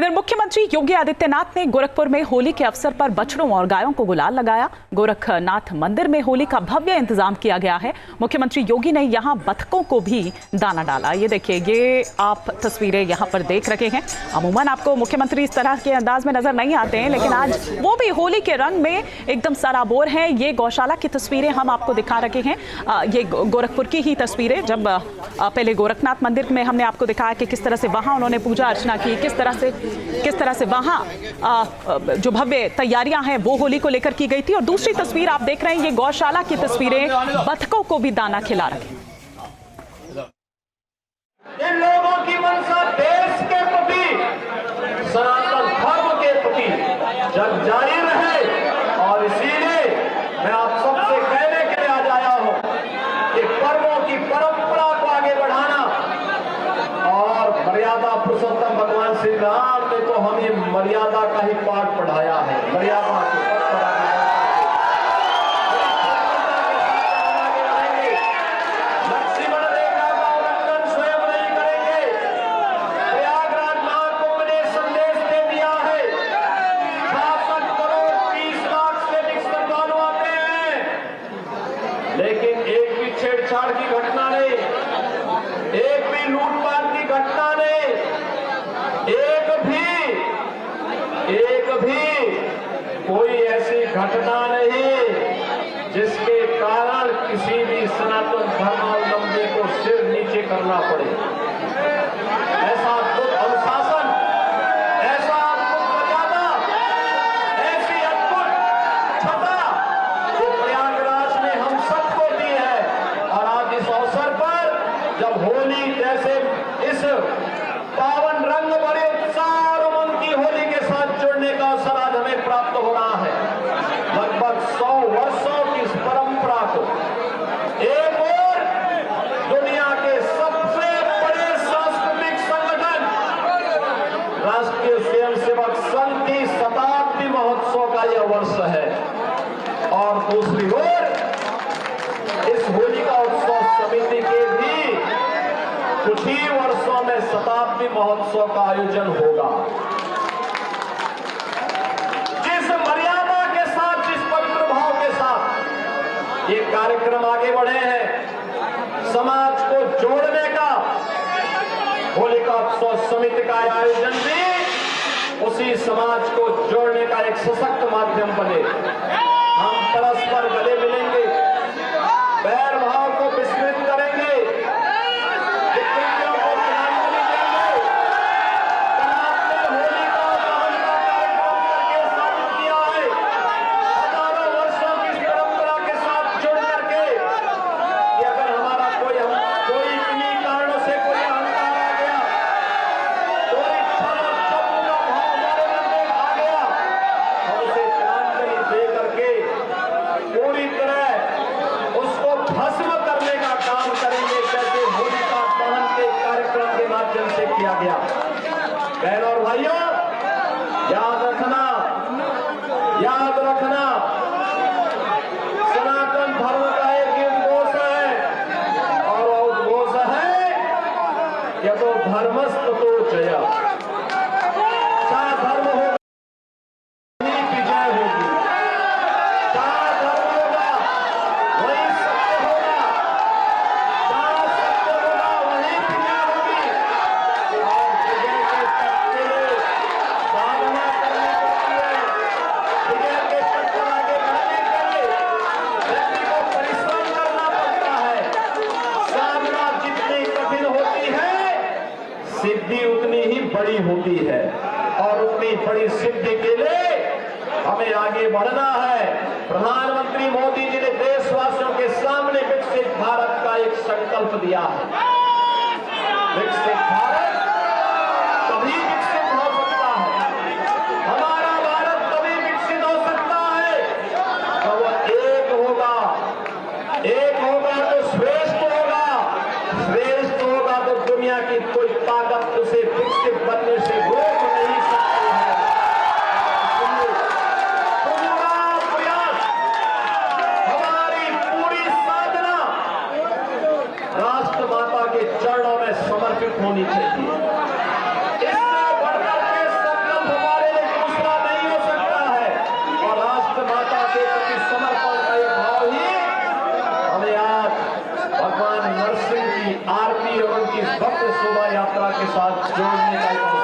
इधर मुख्यमंत्री योगी आदित्यनाथ ने गोरखपुर में होली के अवसर पर बछड़ों और गायों को गुलाल लगाया। गोरखनाथ मंदिर में होली का भव्य इंतजाम किया गया है। मुख्यमंत्री योगी ने यहां बतखों को भी दाना डाला। ये देखिए, ये आप तस्वीरें यहां पर देख रहे हैं। अमूमन आपको मुख्यमंत्री इस तरह के अंदाज में नजर नहीं आते हैं, लेकिन आज वो भी होली के रंग में एकदम सराबोर हैं। ये गौशाला की तस्वीरें हम आपको दिखा रहे हैं। ये गोरखपुर की ही तस्वीरें, जब पहले गोरखनाथ मंदिर में हमने आपको दिखाया कि किस तरह से वहां उन्होंने पूजा अर्चना की, किस तरह से वहां जो भव्य तैयारियां हैं वो होली को लेकर की गई थी। और दूसरी तस्वीर आप देख रहे हैं, ये गौशाला की तस्वीरें, बतखों को भी दाना खिला रहे हैं। इन लोगों की मंशा देश के प्रति, सनातन धर्म के प्रति जग जारी रहे, और इसीलिए मैं आप सबसे कहने के लिए आज आया हूं कि पर्वों की परंपरा को आगे बढ़ाना, और मर्यादा पुरुषोत्तम भगवान श्री राम ने तो हमें मर्यादा का ही पाठ पढ़ाया है। मर्यादा की परंपरा लक्ष्मण रेखा का उल्लंघन स्वयं नहीं करेंगे। प्रयागराज महाकुंभ ने संदेश दे दिया है, 66 करोड़ 30 लाख से अधिक श्रद्धालु आते हैं, लेकिन एक भी छेड़छाड़ की घटना नहीं, एक भी लूटपाट की घटना नहीं, एक भी कोई ऐसी घटना नहीं जिसके कारण किसी भी सनातन धर्मावलंबी को सिर नीचे करना पड़े। ऐसा अद्भुत अनुशासन, ऐसा अद्भुत मर्यादा, ऐसी अद्भुत छटा जो प्रयागराज ने हम सबको दी है। और आज इस अवसर पर जब होली जैसे इस पावन रंग भरे उत्साह और उमंग की होली के साथ जुड़ने का अवसर आज हमें प्राप्त हो रहा है। लगभग 100 वर्षों की इस परंपरा को एक और दुनिया के सबसे बड़े सांस्कृतिक संगठन राष्ट्रीय स्वयंसेवक संघ की शताब्दी महोत्सव का यह वर्ष है, और दूसरी ओर इस होली का उत्सव समिति के भी कुछ ही वर्षों में शताब्दी महोत्सव का आयोजन होगा। जिस मर्यादा के साथ, जिस पवित्र भाव के साथ ये कार्यक्रम आगे बढ़े हैं, समाज को जोड़ने का होलिका उत्सव समिति का आयोजन भी उसी समाज को जोड़ने का एक सशक्त माध्यम बने। हम परस्पर गले मिलेंगे, बैर भाव को विस्मृत करेंगे, किया गया। बहनों और भाइयों, याद रखना सनातन धर्म का एक ही उद्घोष है, और वो उद्घोष है कि तो धर्मस्ततो जय। जहां धर्म होगा वहीं विजय होगी, जहां धर्म होगा वहीं सत्य होगा, जहां सत्य होगा वहीं विजय होगी। साधना करने के लिए, विजय के पथ पर आगे बढ़ने के लिए व्यक्ति को परिश्रम करना पड़ता है। साधना जितनी कठिन होती है, सिद्धि उतनी ही बड़ी होती है, और उतनी बड़ी सिद्धि के लिए हमें आगे बढ़ना है। प्रधानमंत्री मोदी जी ने देशवासियों के सामने विकसित भारत का एक संकल्प दिया है। विकसित भारत तभी विकसित हो सकता है, हमारा भारत तभी विकसित हो सकता है जब वह एक होगा तो श्रेष्ठ होगा, श्रेष्ठ होगा तो दुनिया की कोई ताकत उसे विकसित बनने से रोक नहीं सकती है। पूरा प्रयास, हमारी पूरी साधना राष्ट्र माता के चरणों में समर्पित होनी चाहिए। शोभा यात्रा के साथ जोड़ने का एक